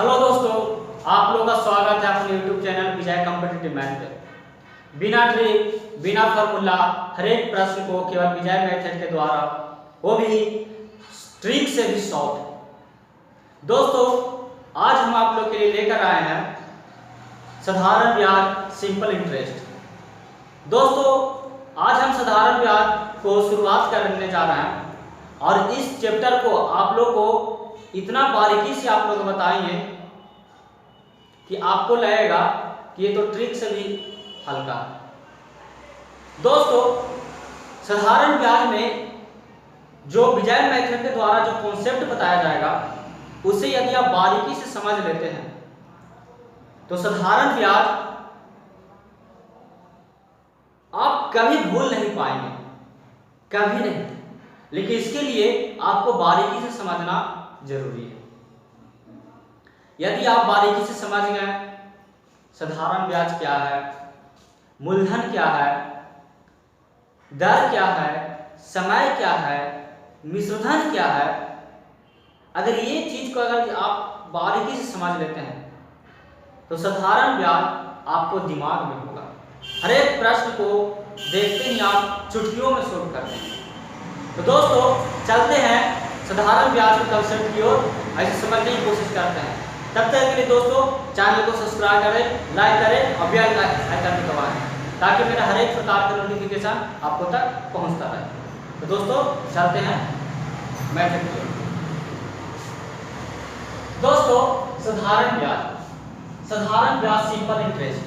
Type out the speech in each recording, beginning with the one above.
Hello दोस्तों, आप लोगों का स्वागत है अपने YouTube चैनल विजय कॉम्पिटिटिव मैथ पे। बिना ट्रिक, बिना फार्मूला, हर एक प्रश्न को केवल विजय मेथड के द्वारा, वो भी ट्रिक से भी सॉल्व। दोस्तों, आज हम आप लोग के लिए लेकर आए हैं साधारण ब्याज सिंपल इंटरेस्ट। दोस्तों, आज हम साधारण ब्याज को शुरुआत करने जा रहे हैं और इस चैप्टर को आप लोग को इतना बारीकी से आप लोग बताएंगे कि आपको लगेगा कि ये तो ट्रिक से भी हल्का है। दोस्तों, साधारण ब्याज में जो विजय मेथड के द्वारा जो कॉन्सेप्ट बताया जाएगा उसे यदि आप बारीकी से समझ लेते हैं तो साधारण ब्याज आप कभी भूल नहीं पाएंगे, कभी नहीं। लेकिन इसके लिए आपको बारीकी से समझना जरूरी है। यदि आप बारीकी से समझ गए साधारण ब्याज क्या है, मूलधन क्या है, दर क्या है, समय क्या है, मिश्रधन क्या है, अगर ये चीज को अगर आप बारीकी से समझ लेते हैं तो साधारण ब्याज आपको दिमाग में होगा। हर एक प्रश्न को देखते ही आप चुटकियों में सोल्व करते हैं। तो दोस्तों, चलते हैं साधारण ब्याज के कंसेप्ट की ओर, ऐसे समझने की कोशिश करते हैं। तब तक के लिए दोस्तों, चैनल को सब्सक्राइब करें, लाइक करें और बेल आइकन दबाएं ताकि मेरा हर एक प्रकार का नोटिफिकेशन आपको तक पहुंचता रहे। तो दोस्तों, चलते हैं मेथड की ओर। दोस्तों, साधारण ब्याज सिंपल इंटरेस्ट,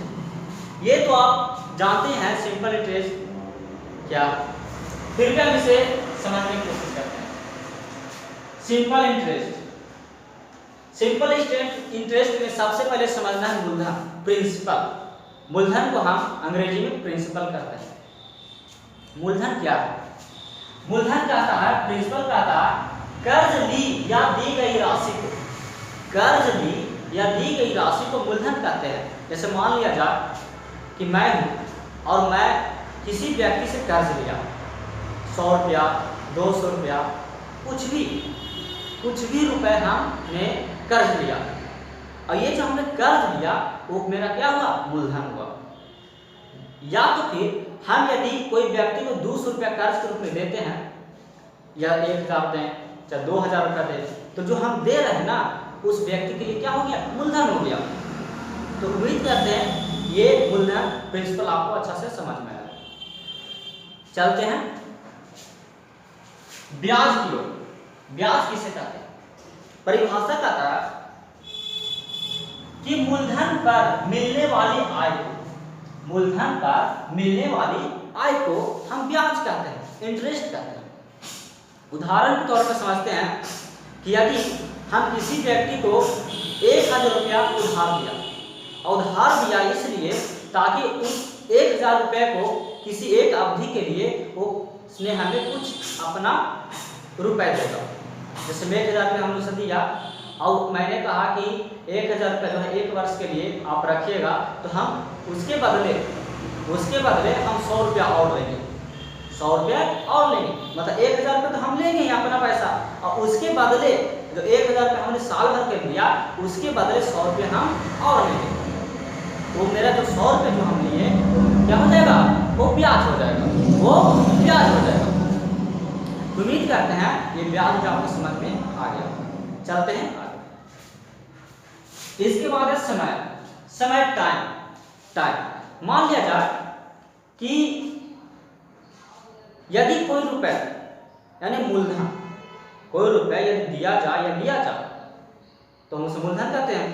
ये तो आप जानते हैं सिंपल इंटरेस्ट क्या, फिर भी हम इसे समझने की कोशिश करते हैं। सिंपल इंटरेस्ट में सबसे पहले समझना है मूलधन, प्रिंसिपल। मूलधन को हम अंग्रेजी में प्रिंसिपल कहते हैं। मूलधन क्या है? मूलधन कहता है, प्रिंसिपल कहता है कर्ज ली या दी गई राशि को, कर्ज ली या दी गई राशि को मूलधन कहते हैं। जैसे मान लिया जाए कि मैं हूं और मैं किसी व्यक्ति से कर्ज लिया, 100 रुपया, 200 रुपया, कुछ भी रुपए हमने कर्ज लिया और ये जो हमने कर्ज लिया वो मेरा क्या हुआ? मूलधन हुआ। या तो फिर हम यदि कोई व्यक्ति को 200 रुपया कर्ज के रूप में देते हैं या 1000 दें चाहे 2000 रुपया दें, तो जो हम दे रहे हैं ना उस व्यक्ति के लिए क्या हो गया? मूलधन हो गया। तो उम्मीद करते हैं ये मूलधन प्रिंसिपल आपको अच्छा से समझ में आया। चलते हैं ब्याज की ओर। ब्याज किसे कहते हैं? परिभाषा कहता है कि मूलधन पर मिलने वाली आय को, मूलधन पर मिलने वाली आय को हम ब्याज कहते हैं, इंटरेस्ट कहते हैं। उदाहरण के तौर पर समझते हैं कि यदि हम किसी व्यक्ति को 1000 रुपया उधार दिया, और उधार दिया इसलिए ताकि उस 1000 रुपये को किसी एक अवधि के लिए वो उसने हमें कुछ अपना रुपए देगा। जैसे 1000 रुपये हमने उसे दिया और मैंने कहा कि 1000 रुपये जो है 1 वर्ष के लिए आप रखिएगा, तो हम उसके बदले हम 100 रुपया और लेंगे, 100 रुपया और लेंगे, मतलब 1000 रुपये तो हम लेंगे ही अपना पैसा, और उसके बदले जो 1000 रुपये हमने साल भर के लिया उसके बदले 100 रुपये हम और लेंगे। तो मेरा जो 100 रुपये जो हम लिए क्या हो जाएगा? वो ब्याज हो जाएगा, वो ब्याज हो जाएगा। उम्मीद करते हैं ये ब्याज जो आपको समझ में आ गया। चलते हैं आगे। इसके बाद है समय, टाइम। मान लिया जाए कि यदि कोई रुपए यानी मूलधन, कोई रुपए यदि दिया जाए या लिया जाए तो हम उसे मूलधन कहते हैं।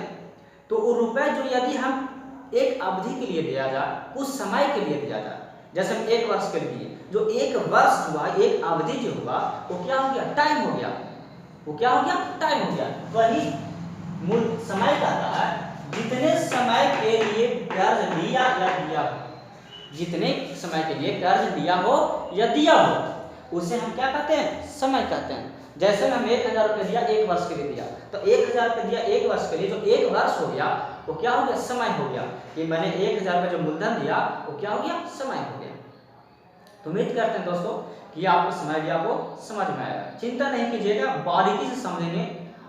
तो वो रुपए जो यदि हम एक अवधि के लिए दिया जाए, उस समय के लिए दिया जाए, जैसे हम 1 वर्ष के लिए, जो 1 वर्ष हुआ, एक अवधि जो हुआ वो क्या हो गया? टाइम हो गया। वो क्या हो गया? टाइम हो गया। वही मूल समय कहता है जितने समय के लिए कर्ज लिया या दिया हो, जितने समय के लिए कर्ज लिया हो या दिया हो उसे हम क्या कहते हैं? समय कहते हैं। जैसे हम 1000 रुपये दिया 1 वर्ष के लिए दिया, तो 1000 रुपये दिया 1 वर्ष के लिए, जो 1 वर्ष हो गया वो क्या हो गया? समय हो गया। कि मैंने 1000 रुपये जो मूलधन दिया वो क्या हो गया? समय हो गया। तो उम्मीद करते हैं दोस्तों कि आपको समय भी आपको समझ में आएगा। चिंता नहीं कीजिएगा, बारीकी से समझेंगे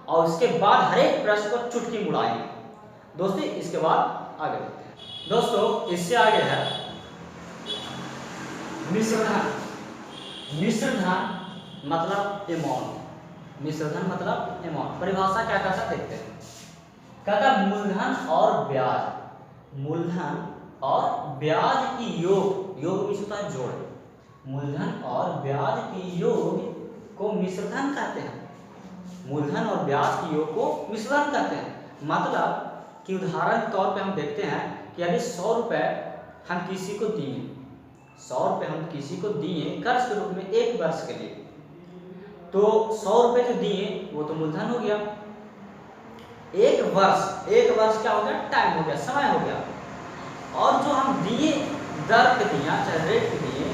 और उसके बाद हर एक प्रश्न को चुटकी मुड़ाएंगे। दोस्तों इसके बाद आगे बढ़ते हैं। दोस्तों इससे आगे है मिश्रधन। मिश्रधन मतलब अमाउंट। मिश्रधन मतलब अमाउंट। परिभाषा क्या कहता देखते हैं। कहता मूलधन और ब्याज। मूलधन और ब्याज की योग, योग भी होता है जोड़। मूलधन और ब्याज की योग को मिश्रधन कहते हैं। मूलधन और ब्याज की योग को मिश्रधन कहते हैं। मतलब कि उदाहरण के तौर पे हम देखते हैं कि यदि 100 रुपये हम किसी को दिए, 100 रुपये हम किसी को दिए कर्ज के रूप में 1 वर्ष के लिए, तो 100 रुपये जो दिए वो तो मूलधन हो गया। 1 वर्ष क्या हो गया, टाइम हो गया, समय हो गया। और जो हम दिए दर पे दिया, चाहे रेट पे दिए,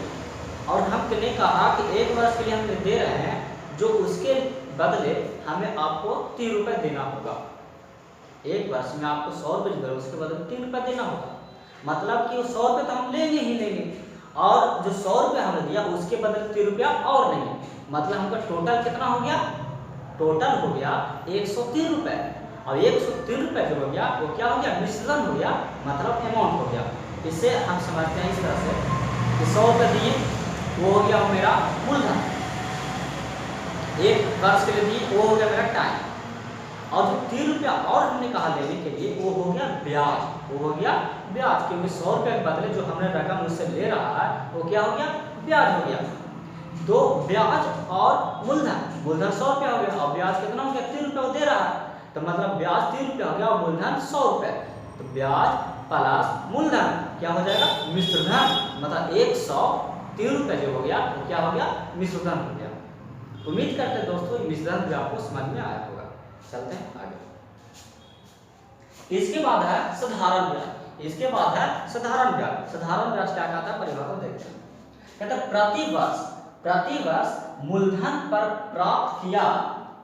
और हमने कहा कि 1 वर्ष के लिए हम दे रहे हैं, जो उसके बदले हमें आपको 3 रुपये देना होगा। 1 वर्ष में आपको 100 रुपये दे, उसके बदले 3 रुपये देना होगा। मतलब कि वो 100 रुपये तो हम लेंगे ही लेंगे, और जो 100 रुपये हमने दिया उसके बदले 3 रुपया और लेंगे। मतलब हमका टोटल कितना हो गया, टोटल हो गया 103 रुपये। और 103 रुपये जो हो गया वो क्या हो गया, मिश्रण हो गया, मतलब अमाउंट हो गया। इससे हम समझते हैं इस तरह से कि 100 रुपये दिए वो हो गया मेरा मूलधन, 1 वर्ष के लिए दिए वो हो गया मेरा टाइम, और जो 3 रुपया और हमने कहा लेने के लिए वो हो गया ब्याज। वो हो गया ब्याज, क्योंकि 100 रुपये के बदले जो हमने रकम उससे ले रहा है वो क्या हो गया, ब्याज हो गया। तो ब्याज और मूलधन, मूलधन 100 रुपया हो गया और ब्याज कितना हो गया, 3 रुपये वो दे रहा है, तो मतलब ब्याज 3 रुपया हो गया और मूलधन 100 रुपये। तो ब्याज प्लस मूलधन क्या हो जाएगा, मिश्रधन। मतलब 103 रुपये जो हो गया वो क्या हो गया, मिश्रधन हो गया। उम्मीद करते हैं दोस्तों मिश्रधन भी आपको समझ में आया होगा। चलते हैं आगे। इसके बाद है साधारण ब्याज। इसके बाद है साधारण ब्याज। साधारण ब्याज क्या कहता है, परिभाषा देखते हैं। कहता है प्रति वर्ष मूलधन पर प्राप्त किया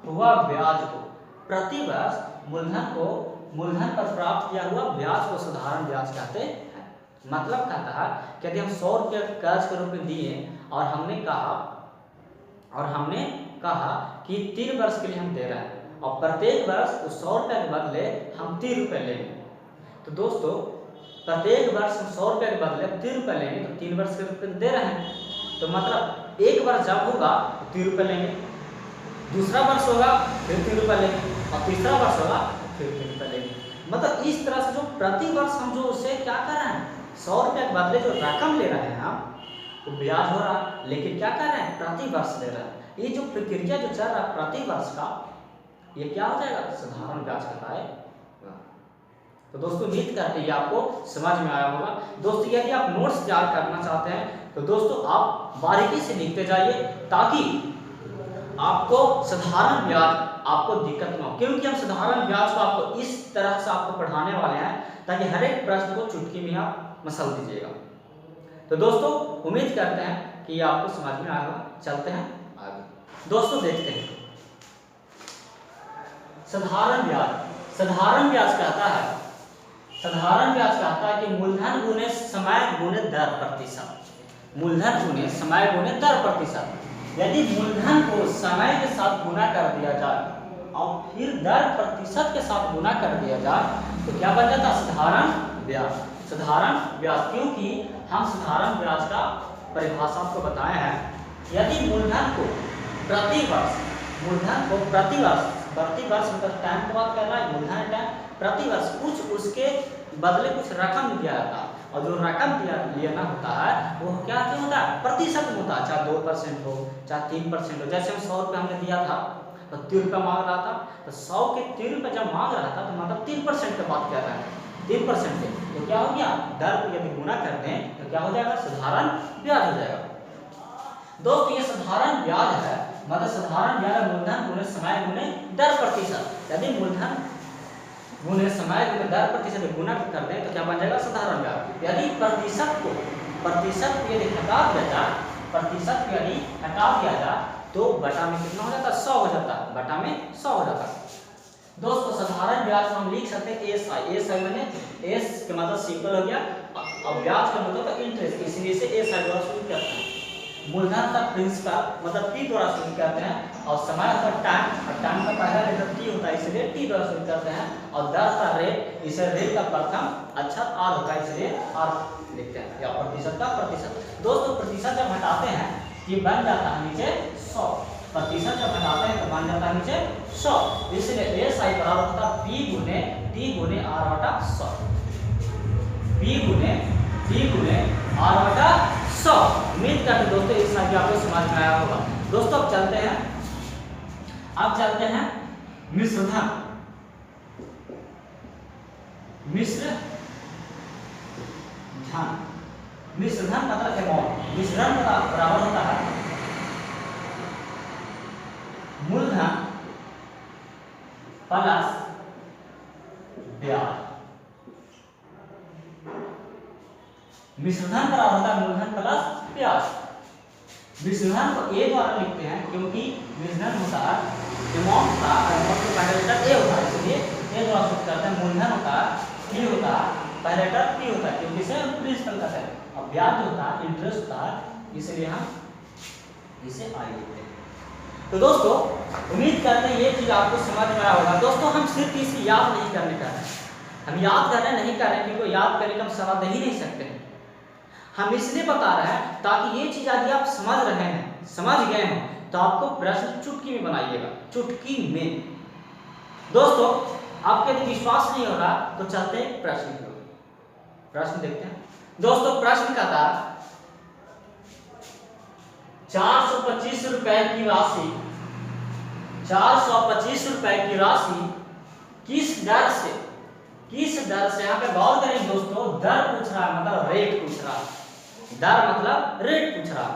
हुआ ब्याज को, प्रति वर्ष मूलधन पर प्राप्त किया हुआ ब्याज को साधारण ब्याज कहते हैं। मतलब कहता है कि यदि हम 100 रुपये कर्ज के रूप में दिए और हमने कहा कि 3 वर्ष के लिए हम दे रहे हैं, और प्रत्येक वर्ष उस 100 रुपये के बदले हम 3 रुपये लेंगे। तो दोस्तों प्रत्येक वर्ष हम 100 रुपये के बदले 3 रुपये लेंगे, तो 3 वर्ष के रूप में दे रहे हैं। तो मतलब 1 वर्ष जब होगा तो 3 रुपये लेंगे, दूसरा वर्ष होगा फिर 3 रुपये लेंगे, और तीसरा वर्ष होगा फिर 3 रुपये लेंगे। मतलब इस तरह से जो प्रति वर्ष हम जो उससे क्या कर रहे हैं, 100 रुपये के बदले जो रकम ले रहे हैं हम, वो ब्याज हो रहा है, लेकिन क्या कर रहे हैं, प्रति वर्ष ले रहे हैं। ये जो प्रक्रिया जो चल रहा है प्रति वर्ष का, ये क्या हो जाएगा, साधारण ब्याज कहलाएगा। तो दोस्तों उम्मीद करते हैं आपको समझ में आया होगा। दोस्तों यदि आप नोट्स तैयार करना चाहते हैं तो दोस्तों आप बारीकी से लिखते जाइए, ताकि आपको साधारण ब्याज आपको दिक्कत ना हो, क्योंकि हम साधारण ब्याज को आपको इस तरह से आपको पढ़ाने वाले हैं ताकि हर एक प्रश्न को चुटकी में आप मसल दीजिएगा। तो दोस्तों उम्मीद करते हैं कि आपको समझ में आएगा। चलते हैं आगे। दोस्तों देखते हैं साधारण ब्याज। साधारण ब्याज कहता है कि मूलधन गुने समय गुने दर प्रतिशत। मूलधन गुने समय गुने दर प्रतिशत। यदि मूलधन को समय के साथ गुना कर दिया जाए और फिर दर प्रतिशत के साथ गुना कर दिया जाए तो क्या बन जाता है, साधारण ब्याज। साधारण ब्याज, क्योंकि हम साधारण ब्याज का परिभाषा आपको बताए हैं। यदि मूलधन को प्रति वर्ष मतलब टाइम की बात कर रहा है, मूलधन टाइम, प्रति वर्ष कुछ उसके बदले कुछ रकम दिया जाता है, और जो रकम लेना होता है वो क्या होता है, प्रतिशत में होता है, चाहे 2% हो चाहे 3% हो। जैसे हम 100 रुपये हमने दिया था तो 3 रुपये मांग रहा था, तो 100 के 3 रुपये जब मांग रहा था तो मतलब 3% की बात कर रहा है, 3% के, तो क्या हो गया, दर को यदि गुना करते हैं तो क्या हो जाएगा, साधारण ब्याज हो जाएगा। दोस्तों ये साधारण ब्याज है, मतलब साधारण ब्याज मूलधन गुने समय गुने दर प्रतिशत। यदि मूलधन गुने समय गुने दर प्रतिशत गुना कर दें तो क्या बन जाएगा, साधारण ब्याज। यदि प्रतिशत को यदि हटा दिया जाए तो बटा में कितना हो जाता है, 100 हो जाता है, बटा में 100 हो जाता है। दोस्तों साधारण ब्याज को हम लिख सकते हैं एस मैंने एस के मतलब सिंपल हो गया, और ब्याज का मतलब इंटरेस्ट, इसलिए से एस द्वारा शुरू करते हैं। मूलधन का प्रिंसिपल मतलब पी द्वारा शुरू करते हैं, और समय होता है टाइम, और टाइम का पहला लेटर टी होता है इसलिए टी द्वारा शुरू करते हैं, और दर का रेट, इसे रेट का प्रथम अक्षर आर होता है इसलिए आर लिखते हैं, या प्रतिशत का प्रतिशत। दोस्तों प्रतिशत जब हटाते हैं ये बन जाता है नीचे 100, प्रतिशत जब हटाते हैं तो बन जाता है नीचे 100, इसलिए एस आई बराबर होता है पी गुने टी गुने आर बटा 100, पी गुने टी गुने आर बटा 100। उम्मीद करते दोस्तों इस संख्या आपको समझ में आया होगा। दोस्तों अब चलते हैं मिश्रधन। मिश्रधन मतलब अमाउंट। मिश्रधन बराबर होता है मूलधन प्लस ब्याज। मिश्रधन बराबर होता है मूलधन प्लस ब्याज। मिश्रधन को ए द्वारा लिखते हैं क्योंकि मिश्रधन होता है अमाउंट का, अमाउंट का पहला लेटर ए होता है इसलिए ए द्वारा शुरू करते हैं। मूलधन होता है टी होता है, पहला लेटर टी होता है क्योंकि इसे प्रिंसिपल कहते हैं, और ब्याज जो होता है इंटरेस्ट होता है इसलिए हम इसे आई लिखते हैं। तो दोस्तों उम्मीद करते हैं ये चीज आपको समझ में आया होगा। दोस्तों हम सिर्फ इसे याद नहीं करने का है, हम याद करने नहीं कर रहे हैं क्योंकि याद करने का हम समझ ही नहीं सकते हैं। हम इसलिए बता रहे हैं ताकि ये चीज यदि आप समझ रहे हैं, समझ गए हैं, तो आपको प्रश्न चुटकी में बनाइएगा, चुटकी में। दोस्तों आपके यदि विश्वास नहीं हो रहा तो चलते हैं प्रश्न की ओर। प्रश्न देखते हैं। दोस्तों प्रश्न का था 425 रुपए की राशि, 425 रुपए की राशि किस दर से यहाँ पे गौर करें दोस्तों, दर पूछ रहा है मतलब रेट पूछ रहा है, दर मतलब रेट पूछ रहा है।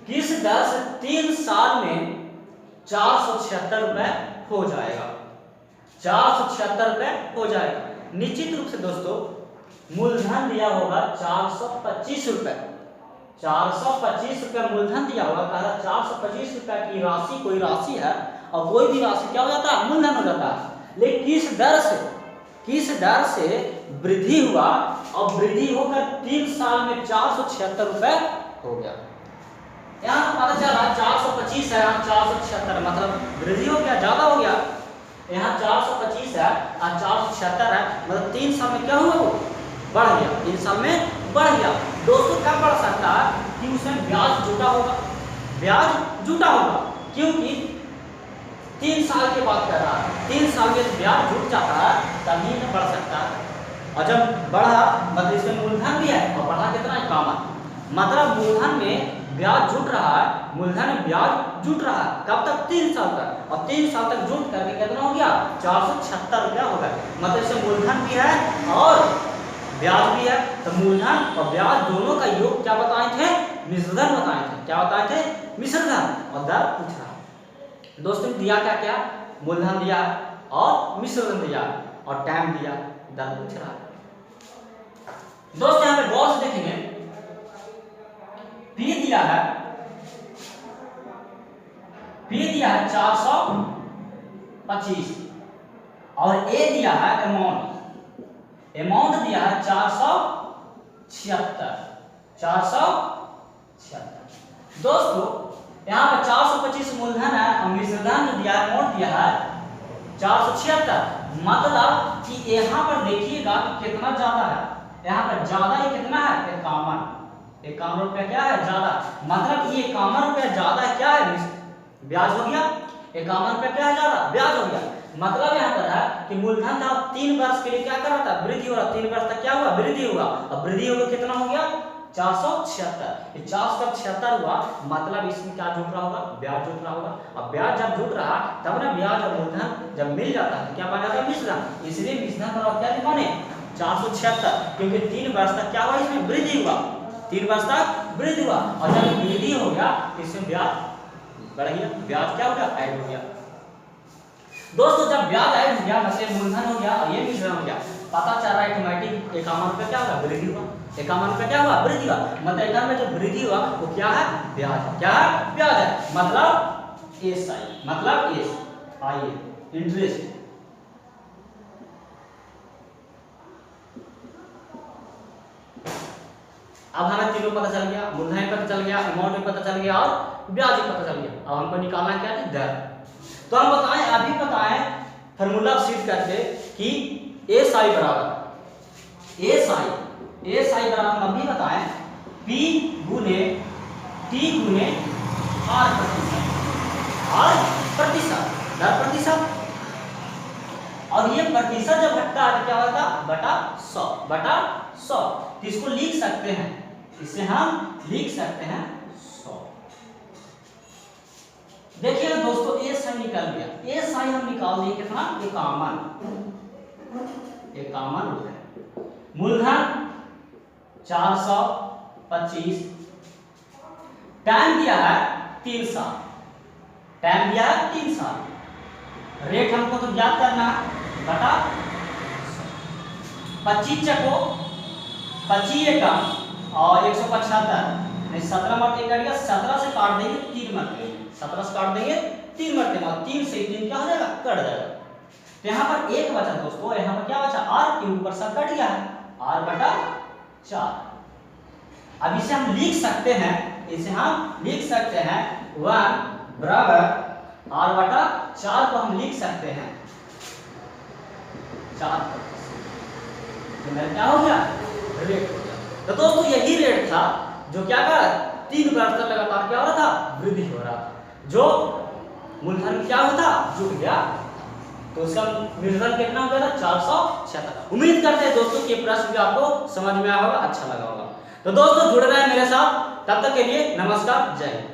किस दर से 3 साल में 476 रुपए हो जाएगा, 476 रुपए हो जाएगा। निश्चित रूप से दोस्तों मूलधन दिया होगा 425 रुपए, 425 रुपए मूलधन दिया होगा। कहा 425 रुपए की राशि कोई राशि है, और कोई भी राशि क्या हो जाता है, मूलधन हो जाता है। लेकिन किस दर से वृद्धि हुआ, और वृद्धि होकर 3 साल में 476 रुपए हो गया। यहाँ पता चला 425 है, यहाँ 476 मतलब वृद्धि हो गया, ज्यादा हो गया। यहाँ 425 है और 476 है, मतलब 3 साल में क्या हुआ, वो बढ़ गया, 3 साल में बढ़ गया। दोस्तों क्या बढ़ सकता है कि उसमें ब्याज जुटा होगा, ब्याज जुटा होगा, क्योंकि 3 साल की बात कर रहा है, 3 साल के ब्याज जुट जाता है तभी न बढ़ सकता है। और जब बढ़ा मतलब इसमें मूलधन भी है, और बढ़ा कितना है, कामन मतलब मूलधन में ब्याज जुट रहा है, मूलधन में ब्याज जुट रहा है। कब तक, 3 साल तक, और 3 साल तक जुट करके कितना हो गया, 476 रुपया हो गया। मतलब इसमें मूलधन भी है और ब्याज भी है, तो मूलधन और ब्याज दोनों का योग क्या बताए थे, मिश्रधन बताए थे। क्या बताए थे, मिश्रधन। और दर पूछ रहा है। दोस्तों दिया क्या क्या, मूलधन दिया और मिश्रधन दिया और टाइम दिया, दर पूछ रहा है। दोस्तों यहाँ पे गौर से देखेंगे, पी दिया है 425 और ए दिया है अमाउंट दिया है 476। दोस्तों यहाँ पे 425 मूलधन है और मिश्रधन जो दिया है, अमाउंट दिया है 476। मतलब कि यहाँ पर देखिएगा कि कितना ज्यादा है, यहाँ पर ज्यादा ही कितना है, 51 रुपया क्या है, ज्यादा। मतलब ये 51 रुपया ज्यादा क्या है, ब्याज हो गया। 51 रुपया क्या है, ज्यादा ब्याज हो गया। मतलब यहाँ पर है कि मूलधन था 3 वर्ष के लिए क्या कर रहा था, वृद्धि हो रहा, 3 वर्ष तक क्या हुआ, वृद्धि हुआ। अब वृद्धि होकर कितना हो गया, 476। 476 हुआ, मतलब इसमें क्या जुट रहा होगा, ब्याज जुट रहा होगा। अब ब्याज जब जुट रहा तब ना ब्याज और मूलधन जब मिल जाता है क्या बन जाता है, मिश्रधन। इसलिए मिश्रधन बराबर क्या लिखा है, 476, क्योंकि 3 वर्ष तक क्या हुआ, इसमें वृद्धि हुआ, 3 वर्ष तक वृद्धि हुआ। और जब वृद्धि हो गया इसमें ब्याज बढ़ गया, ब्याज क्या हो गया, ऐड हो गया। दोस्तों जब ब्याज ऐड हो गया मतलब मूलधन हो गया और ये मिश्रण हो गया, पता चल रहा है ऑटोमेटिक 51 रुपये क्या होगा, वृद्धि हुआ। 51 रुपये क्या हुआ, वृद्धि हुआ। मतलब इधर में जो वृद्धि हुआ वो क्या है, ब्याज है। क्या है, ब्याज है। मतलब एस आई, मतलब एस आई इंटरेस्ट। अब हमें तीनों पता चल गया, मूलधन पता चल गया, अमाउंट भी पता चल गया और ब्याज भी पता चल गया। अब हमको निकालना क्या है, दर। तो हम बताएं, अभी बताएं फॉर्मूला सीध करके कि ए साई बराबर हम अभी बताएं P गुने T गुने R प्रतिशत, दर प्रतिशत। और ये प्रतिशत जब घटता है तो क्या होता है, बटा 100। तो इसको लिख सकते हैं, इसे हम लिख सकते हैं 100। देखिए दोस्तों, ए साई निकल गया, ए साई हम निकाल दिए कितना, ये कॉमन रूप है। मूलधन 425, टाइम दिया है 3 साल, रेट हमको तो ज्ञात करना है, बटा 25 चको 25 कम और 175 17 मरते करिएगा, 17 से काट देंगे 3 मरते, 17 से काट देंगे 3 मरते, 3 से 3 क्या हो जाएगा, कट जाएगा। तो यहाँ पर एक बचा दोस्तों, यहाँ पर क्या बचा, r के ऊपर सब कट गया है, r बटा 4। अब इसे हम लिख सकते हैं, 1 बराबर r बटा 4 को हम लिख सकते हैं 4। तो मेरा क्या हो गया, रेट हो गया। तो दोस्तों यही रेट था जो क्या कर 3 वर्ष तक लगातार क्या हो रहा था, वृद्धि हो रहा था, जो मूलधन क्या होता, जुट गया। तो उसका मूलधन कितना हो गया था, 476। उम्मीद करते हैं दोस्तों कि प्रश्न भी आपको समझ में आया होगा, अच्छा लगा होगा। तो दोस्तों जुड़ रहे हैं मेरे साथ, तब तक के लिए नमस्कार, जय हिंद।